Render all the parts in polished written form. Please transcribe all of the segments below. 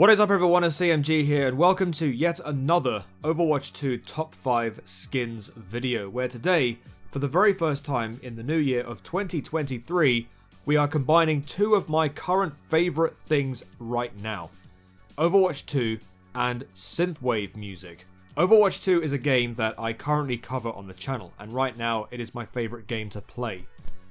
What is up everyone, it's CMG here and welcome to yet another Overwatch 2 Top 5 Skins video, where today, for the very first time in the new year of 2023, we are combining two of my current favourite things right now. Overwatch 2 and Synthwave music. Overwatch 2 is a game that I currently cover on the channel, and right now it is my favourite game to play.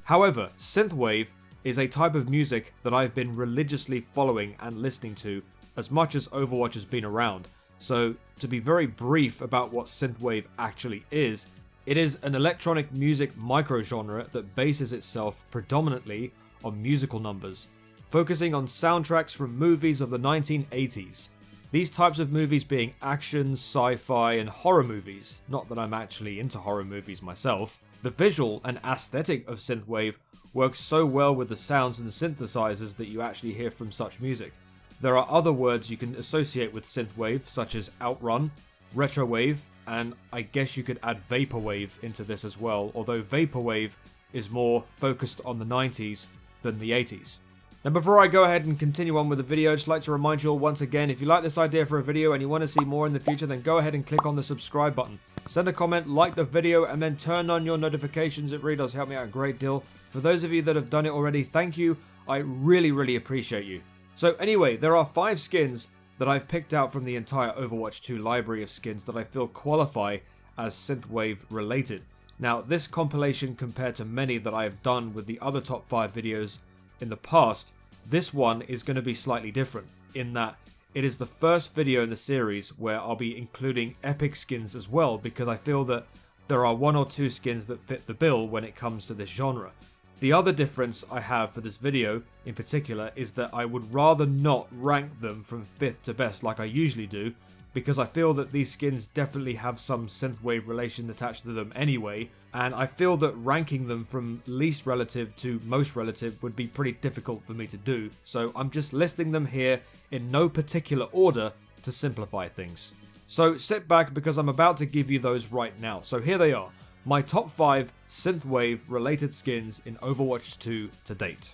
However, Synthwave is a type of music that I've been religiously following and listening to as much as Overwatch has been around. So, to be very brief about what Synthwave actually is, it is an electronic music microgenre that bases itself predominantly on musical numbers, focusing on soundtracks from movies of the 1980s. These types of movies being action, sci-fi, and horror movies. Not that I'm actually into horror movies myself. The visual and aesthetic of Synthwave works so well with the sounds and the synthesizers that you actually hear from such music. There are other words you can associate with Synthwave, such as outrun, retrowave, and I guess you could add vaporwave into this as well, although vaporwave is more focused on the 90s than the 80s. Now before I go ahead and continue on with the video, I'd just like to remind you all once again, if you like this idea for a video and you want to see more in the future, then go ahead and click on the subscribe button. Send a comment, like the video, and then turn on your notifications. It really does help me out a great deal. For those of you that have done it already, thank you. I really appreciate you. So anyway, there are 5 skins that I've picked out from the entire Overwatch 2 library of skins that I feel qualify as Synthwave related. Now this compilation, compared to many that I have done with the other top 5 videos in the past, this one is going to be slightly different in that it is the first video in the series where I'll be including epic skins as well, because I feel that there are 1 or 2 skins that fit the bill when it comes to this genre. The other difference I have for this video in particular is that I would rather not rank them from 5th to best like I usually do, because I feel that these skins definitely have some Synthwave relation attached to them anyway, and I feel that ranking them from least relative to most relative would be pretty difficult for me to do, so I'm just listing them here in no particular order to simplify things. So sit back because I'm about to give you those right now. So here they are. My top 5 Synthwave related skins in Overwatch 2 to date.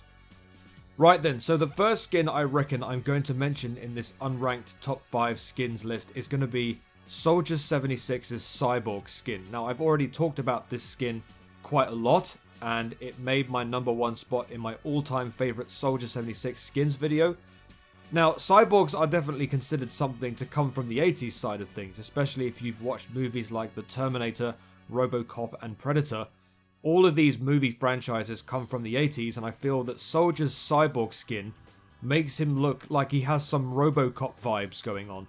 Right then, so the first skin I reckon I'm going to mention in this unranked top 5 skins list is going to be Soldier 76's Cyborg skin. Now I've already talked about this skin quite a lot, and it made my number 1 spot in my all-time favourite Soldier 76 skins video. Now, cyborgs are definitely considered something to come from the 80s side of things, especially if you've watched movies like The Terminator, RoboCop, and Predator. All of these movie franchises come from the 80s, and I feel that Soldier's cyborg skin makes him look like he has some RoboCop vibes going on.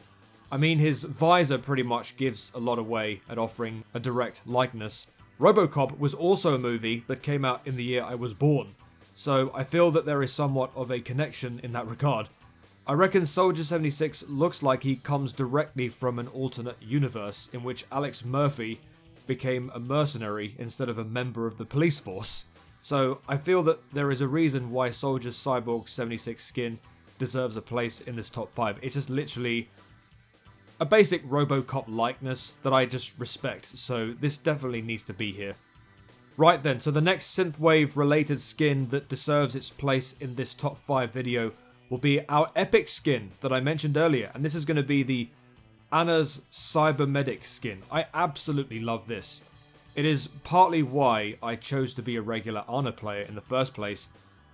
I mean, his visor pretty much gives a lot away at offering a direct likeness. RoboCop was also a movie that came out in the year I was born, so I feel that there is somewhat of a connection in that regard. I reckon Soldier 76 looks like he comes directly from an alternate universe in which Alex Murphy became a mercenary instead of a member of the police force. So I feel that there is a reason why Soldier's Cyborg 76 skin deserves a place in this top 5. It's just literally a basic RoboCop likeness that I just respect, so this definitely needs to be here. Right then, so the next Synthwave related skin that deserves its place in this top 5 video will be our epic skin that I mentioned earlier, and this is going to be the Ana's Cybermedic skin. I absolutely love this. It is partly why I chose to be a regular Ana player in the first place.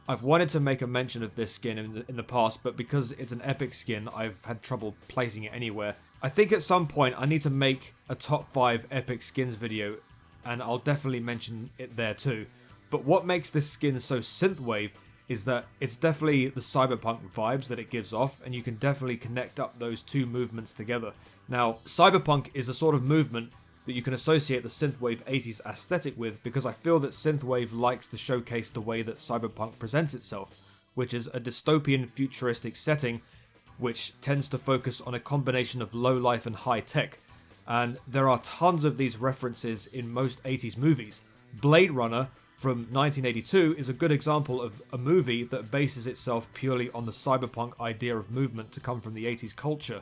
I've wanted to make a mention of this skin in the past, but because it's an epic skin, I've had trouble placing it anywhere. I think at some point I need to make a top 5 epic skins video, and I'll definitely mention it there too. But what makes this skin so Synthwave is that it's definitely the cyberpunk vibes that it gives off, and you can definitely connect up those two movements together. Now, cyberpunk is a sort of movement that you can associate the Synthwave 80s aesthetic with, because I feel that Synthwave likes to showcase the way that cyberpunk presents itself, which is a dystopian futuristic setting which tends to focus on a combination of low life and high tech. And there are tons of these references in most 80s movies. Blade Runner from 1982 is a good example of a movie that bases itself purely on the cyberpunk idea of movement to come from the 80s culture.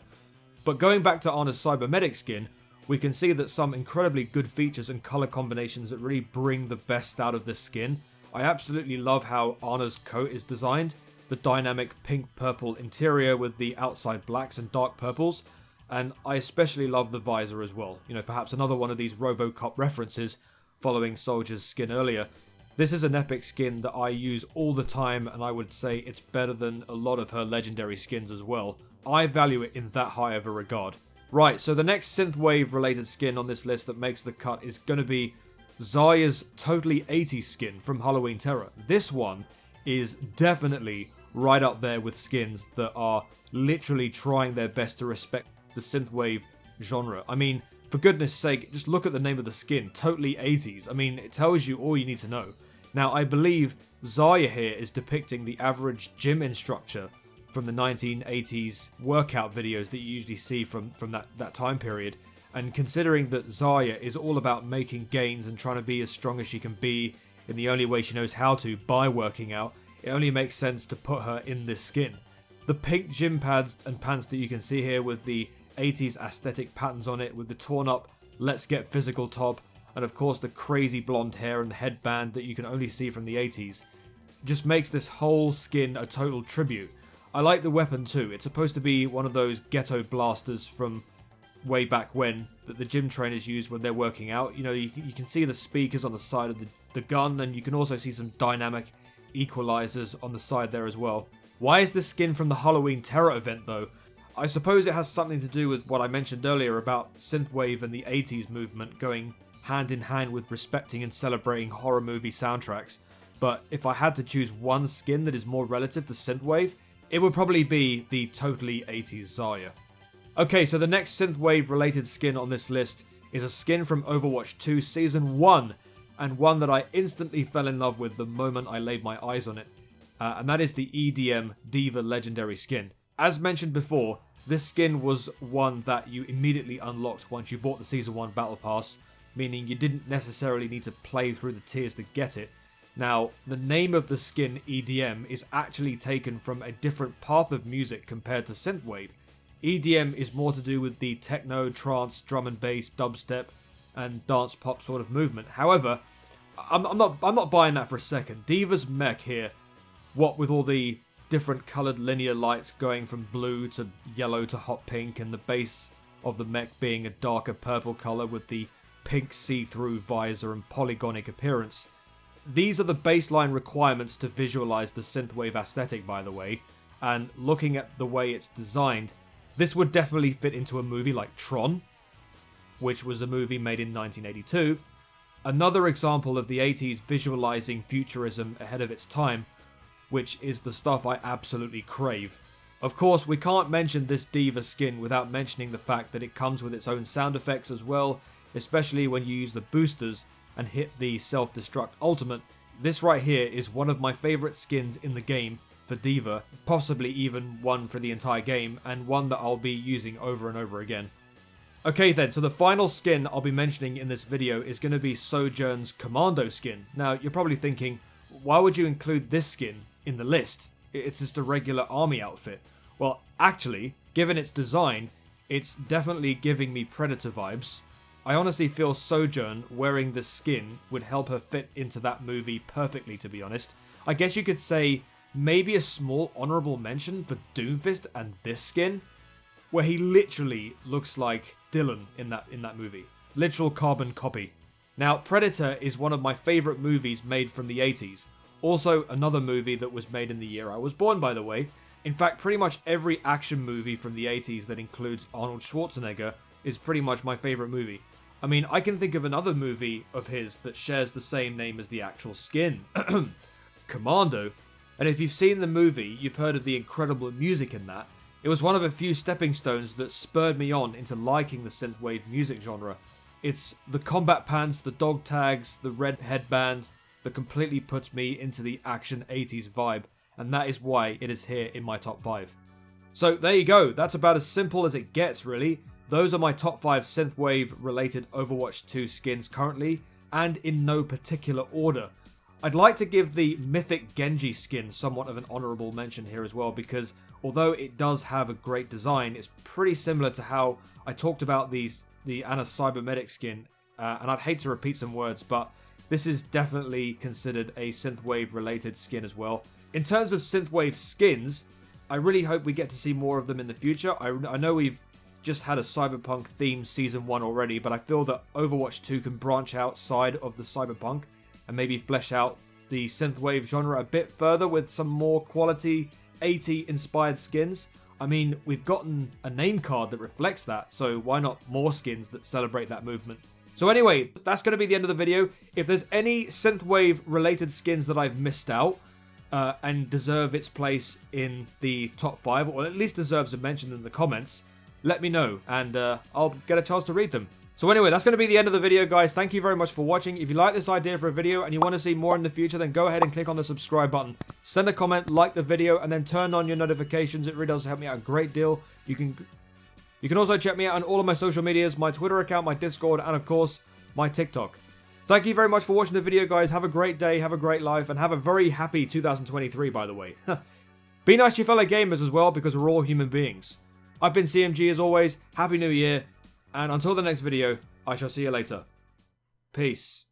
But going back to Ana's Cybermedic skin, we can see that some incredibly good features and colour combinations that really bring the best out of this skin. I absolutely love how Ana's coat is designed. The the dynamic pink-purple interior with the outside blacks and dark purples. And I especially love the visor as well. You know, perhaps another one of these RoboCop references following Soldier's skin earlier. This is an epic skin that I use all the time, and I would say it's better than a lot of her legendary skins as well. I value it in that high of a regard. Right, so the next Synthwave related skin on this list that makes the cut is going to be Zaya's totally 80s skin from Halloween Terror. This one is definitely right up there with skins that are literally trying their best to respect the Synthwave genre. I mean, for goodness sake, just look at the name of the skin, totally 80s. I mean, it tells you all you need to know. Now, I believe Zaya here is depicting the average gym instructor from the 1980s workout videos that you usually see from that time period. And considering that Zaya is all about making gains and trying to be as strong as she can be in the only way she knows how to, by working out, it only makes sense to put her in this skin. The pink gym pads and pants that you can see here with the 80s aesthetic patterns on it, with the torn up "Let's Get Physical" top, and of course the crazy blonde hair and the headband that you can only see from the 80s, just makes this whole skin a total tribute. I like the weapon too. It's supposed to be one of those ghetto blasters from way back when that the gym trainers use when they're working out. You know, you can see the speakers on the side of the gun, and you can also see some dynamic equalizers on the side there as well. Why is this skin from the Halloween Terror event though? I suppose it has something to do with what I mentioned earlier about Synthwave and the 80s movement going hand in hand with respecting and celebrating horror movie soundtracks. But if I had to choose one skin that is more relative to Synthwave, it would probably be the totally 80s Zaya. Okay, so the next Synthwave related skin on this list is a skin from Overwatch 2 Season 1, and one that I instantly fell in love with the moment I laid my eyes on it. And that is the EDM d.va legendary skin. As mentioned before, this skin was one that you immediately unlocked once you bought the Season 1 Battle Pass, meaning you didn't necessarily need to play through the tiers to get it. Now, the name of the skin, EDM, is actually taken from a different path of music compared to Synthwave. EDM is more to do with the techno, trance, drum and bass, dubstep, and dance pop sort of movement. However, I'm not buying that for a second. d.va's mech here, what with all the different coloured linear lights going from blue to yellow to hot pink, and the base of the mech being a darker purple colour with the pink see-through visor and polygonic appearance. These are the baseline requirements to visualise the Synthwave aesthetic, by the way, and looking at the way it's designed, this would definitely fit into a movie like Tron, which was a movie made in 1982. Another example of the 80s visualising futurism ahead of its time, which is the stuff I absolutely crave. Of course, we can't mention this d.va skin without mentioning the fact that it comes with its own sound effects as well, especially when you use the boosters and hit the self-destruct ultimate. This right here is one of my favourite skins in the game for d.va, possibly even one for the entire game, and one that I'll be using over and over again. Okay then, so the final skin I'll be mentioning in this video is going to be Sojourn's Commando skin. Now, you're probably thinking, why would you include this skin in the list? It's just a regular army outfit. Well, actually, given its design, it's definitely giving me Predator vibes. I honestly feel Sojourn wearing this skin would help her fit into that movie perfectly, to be honest. I guess you could say maybe a small honourable mention for Doomfist and this skin, where he literally looks like Dylan in that movie. Literal carbon copy. Now, Predator is one of my favourite movies made from the 80s. Also, another movie that was made in the year I was born, by the way. In fact, pretty much every action movie from the 80s that includes Arnold Schwarzenegger is pretty much my favourite movie. I mean, I can think of another movie of his that shares the same name as the actual skin. Commando. And if you've seen the movie, you've heard of the incredible music in that. It was one of a few stepping stones that spurred me on into liking the synthwave music genre. It's the combat pants, the dog tags, the red headband that completely puts me into the action 80s vibe, and that is why it is here in my top 5. So there you go, that's about as simple as it gets really. Those are my top 5 synthwave related Overwatch 2 skins currently, and in no particular order. I'd like to give the Mythic Genji skin somewhat of an honourable mention here as well, because although it does have a great design, it's pretty similar to how I talked about the Ana Cybermedic skin, and I'd hate to repeat some words, but this is definitely considered a synthwave related skin as well. In terms of Synthwave skins, I really hope we get to see more of them in the future. I know we've just had a Cyberpunk themed Season 1 already, but I feel that Overwatch 2 can branch outside of the Cyberpunk and maybe flesh out the Synthwave genre a bit further with some more quality 80 inspired skins. I mean, we've gotten a name card that reflects that, so why not more skins that celebrate that movement? So anyway, that's going to be the end of the video. If there's any Synthwave related skins that I've missed out and deserve its place in the top 5, or at least deserves a mention in the comments, let me know and I'll get a chance to read them. So anyway, that's going to be the end of the video, guys. Thank you very much for watching. If you like this idea for a video and you want to see more in the future, then go ahead and click on the subscribe button. Send a comment, like the video, and then turn on your notifications. It really does help me out a great deal. You can also check me out on all of my social medias, my Twitter account, my Discord, and of course, my TikTok. Thank you very much for watching the video, guys. Have a great day, have a great life, and have a very happy 2023, by the way. Be nice to your fellow gamers as well, because we're all human beings. I've been CMG as always. Happy New Year. And until the next video, I shall see you later. Peace.